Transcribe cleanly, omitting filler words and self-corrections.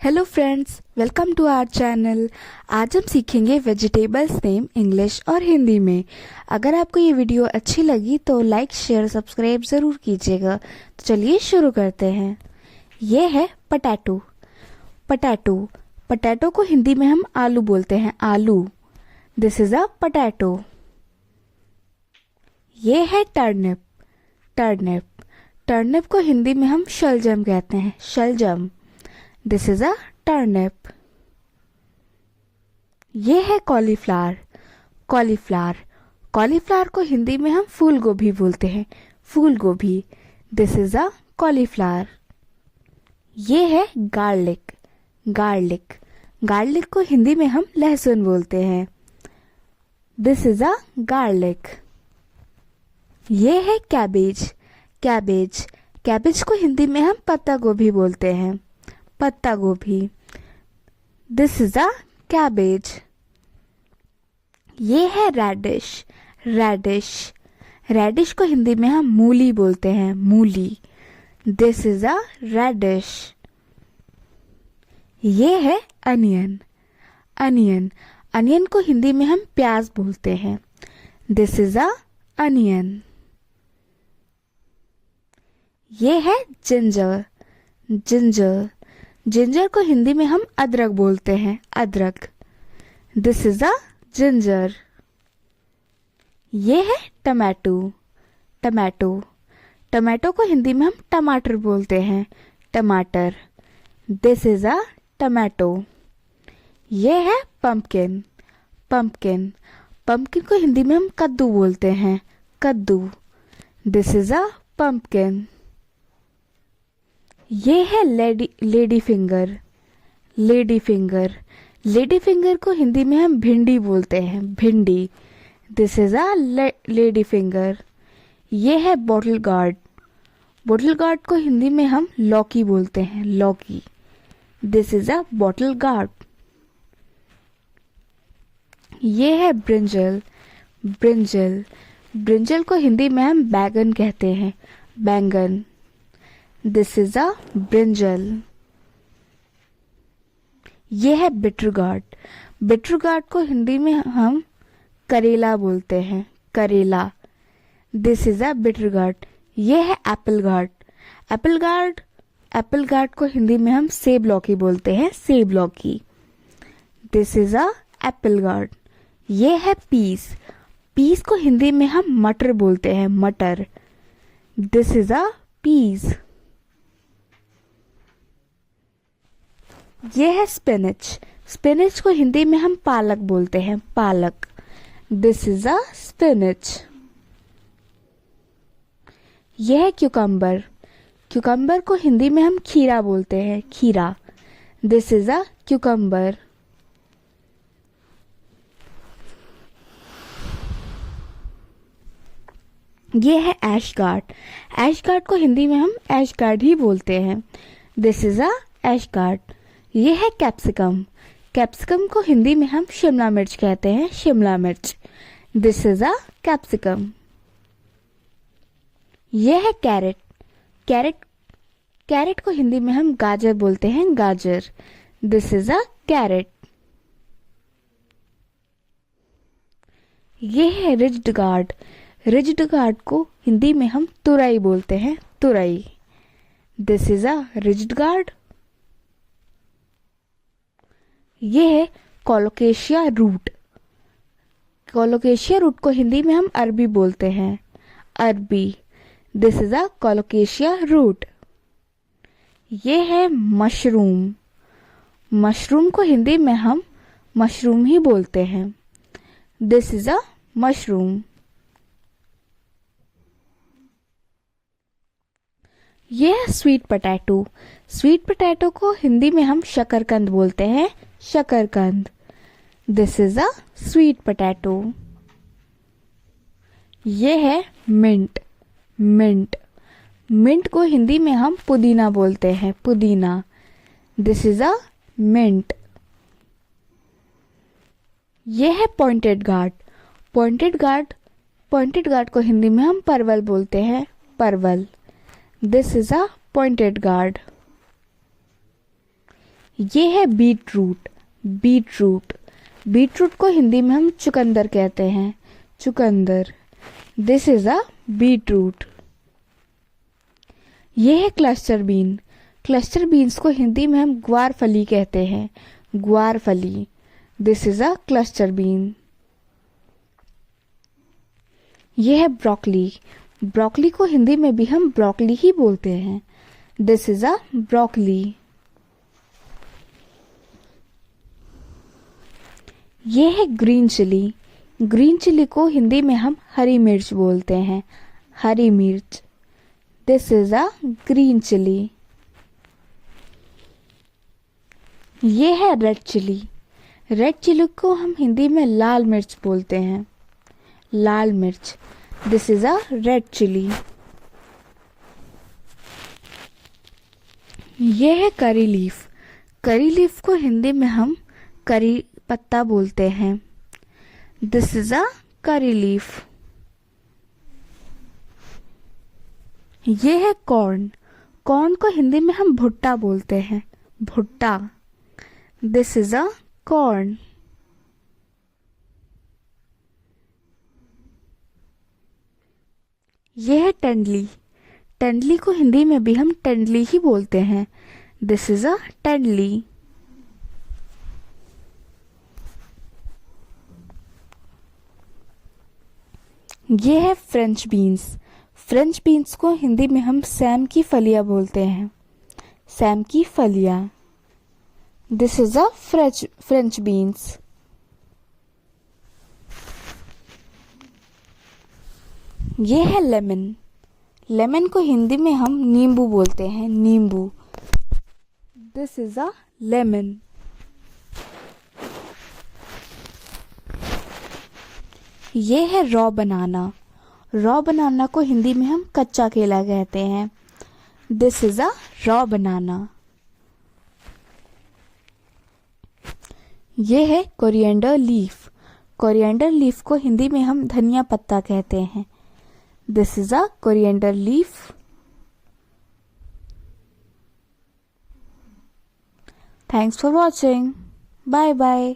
Hello friends, welcome to our channel. आज हम सीखेंगे वेजिटेबल्स नेम इंग्लिश और हिंदी में। अगर आपको ये वीडियो अच्छी लगी तो लाइक शेयर सब्सक्राइब ज़रूर कीजिएगा। तो चलिए शुरू करते हैं। ये है पटैटो। पटैटो पटैटो को हिंदी में हम आलू बोलते हैं, आलू। This is a potato. ये है टर्निप। टर्निप टर्निप को हिंदी में हम शलजम कहते हैं, शलजम। This is a turnip. ये है कॉलीफ्लावर। कॉलीफ्लावर कॉलीफ्लावर को हिंदी में हम फूल गोभी बोलते हैं, फूल गोभी। This is a cauliflower. ये है गार्लिक। गार्लिक गार्लिक को हिंदी में हम लहसुन बोलते हैं। This is a garlic. ये है कैबेज। कैबेज कैबेज को हिंदी में हम पत्ता गोभी बोलते हैं, पत्ता गोभी। This is a cabbage. ये है रेडिश। रेडिश रेडिश को हिंदी में हम मूली बोलते हैं, मूली। This is a radish. ये है अनियन। अनियन अनियन को हिंदी में हम प्याज बोलते हैं। This is a onion. ये है जिंजर। जिंजर जिंजर को हिंदी में हम अदरक बोलते हैं, अदरक। This is a ginger. ये है टमाटो। टमाटो टमाटो को हिंदी में हम टमाटर बोलते हैं, टमाटर। This is a tomato. ये है पंपकिन। पंपकिन पंपकिन को हिंदी में हम कद्दू बोलते हैं, कद्दू। This is a pumpkin. ये है lady finger. Lady finger lady finger को हिंदी में हम भिंडी बोलते हैं, भिंडी। This is a lady finger. ये है बॉटल गार्ड। बॉटल गार्ड को हिंदी में हम लौकी बोलते हैं, लौकी। This is a bottle gourd. ये है ब्रिंजल। ब्रिंजल ब्रिंजल को हिंदी में हम बैगन कहते हैं, बैंगन। This is a brinjal. ये है बिटर गार्ड। बिटर गार्ड को हिंदी में हम करेला बोलते हैं, करेला। This is a bitter gourd. ये है Apple guard. Apple guard Apple guard को हिंदी में हम सेब लौकी बोलते हैं, सेब लौकी। This is a Apple guard. ये है पीस। पीस को हिंदी में हम मटर बोलते हैं, मटर। This is a peas. ये है स्पिनच। स्पिनच को हिंदी में हम पालक बोलते हैं, पालक। This is a spinach. यह है क्यूकम्बर। क्यूकम्बर को हिंदी में हम खीरा बोलते हैं, खीरा। This is a cucumber. ये है ऐश गार्ड। ऐश गार्ड को हिंदी में हम ऐश गार्ड ही बोलते हैं। This is a ash gourd. ये है कैप्सिकम। कैप्सिकम को हिंदी में हम शिमला मिर्च कहते हैं, शिमला मिर्च। This is a capsicum. ये है कैरेट। कैरेट कैरेट को हिंदी में हम गाजर बोलते हैं, गाजर। This is a carrot. ये है रिज्ड गार्ड। रिज्ड गार्ड को हिंदी में हम तुरई बोलते हैं, तुरई। This is a rigid guard. ये है कोलोकेशिया रूट। कोलोकेशिया रूट को हिंदी में हम अरबी बोलते हैं, अरबी। This is a colocasia root. ये है मशरूम। मशरूम को हिंदी में हम मशरूम ही बोलते हैं। This is a mushroom. ये है स्वीट पोटैटो। स्वीट पोटैटो को हिंदी में हम शकरकंद बोलते हैं, शकरकंद। This is a sweet potato. ये है मिंट। मिंट मिंट को हिंदी में हम पुदीना बोलते हैं, पुदीना। This is a mint. ये है पॉइंटेड गार्ड। पॉइंटेड गार्ड को हिंदी में हम परवल बोलते हैं, परवल। This is a pointed gourd. ये है beet root. Beet root, beet root को हिंदी में हम चुकंदर कहते हैं। चुकंदर, this is a beet root. ये है क्लस्टर बीन। क्लस्टर बीन्स को हिंदी में हम ग्वार फली कहते हैं। ग्वार फली, this is a cluster bean. ये है ब्रोकली। ब्रोकली को हिंदी में भी हम ब्रोकली ही बोलते हैं। This is a broccoli. ये है ग्रीन चिली। ग्रीन चिली को हिंदी में हम हरी मिर्च बोलते हैं। हरी मिर्च, this is a green chilli. ये है रेड चिली। रेड चिली को हम हिंदी में लाल मिर्च बोलते हैं। लाल मिर्च, this is a red chilli. ये है करी लीफ। करी लीफ को हिंदी में हम करी पत्ता बोलते हैं। दिस इज अ करी लीफ। ये है कॉर्न। कॉर्न को हिंदी में हम भुट्टा बोलते हैं। भुट्टा, दिस इज अ कॉर्न। ये है टंडली। टंडली को हिंदी में भी हम टंडली ही बोलते हैं। दिस इज अ टंडली। ये है फ्रेंच बीन्स। फ्रेंच बीन्स को हिंदी में हम सैम की फलियां बोलते हैं। सैम की फलियां, this is a French beans. ये है लेमन। लेमन को हिंदी में हम नींबू बोलते हैं। नींबू, दिस इज अ लेमन। ये है रॉ बनाना। रॉ बनाना को हिंदी में हम कच्चा केला कहते हैं। दिस इज अ रॉ बनाना। ये है कोरिएंडर लीफ। कोरिएंडर लीफ को हिंदी में हम धनिया पत्ता कहते हैं। This is a coriander leaf. Thanks for watching. Bye bye.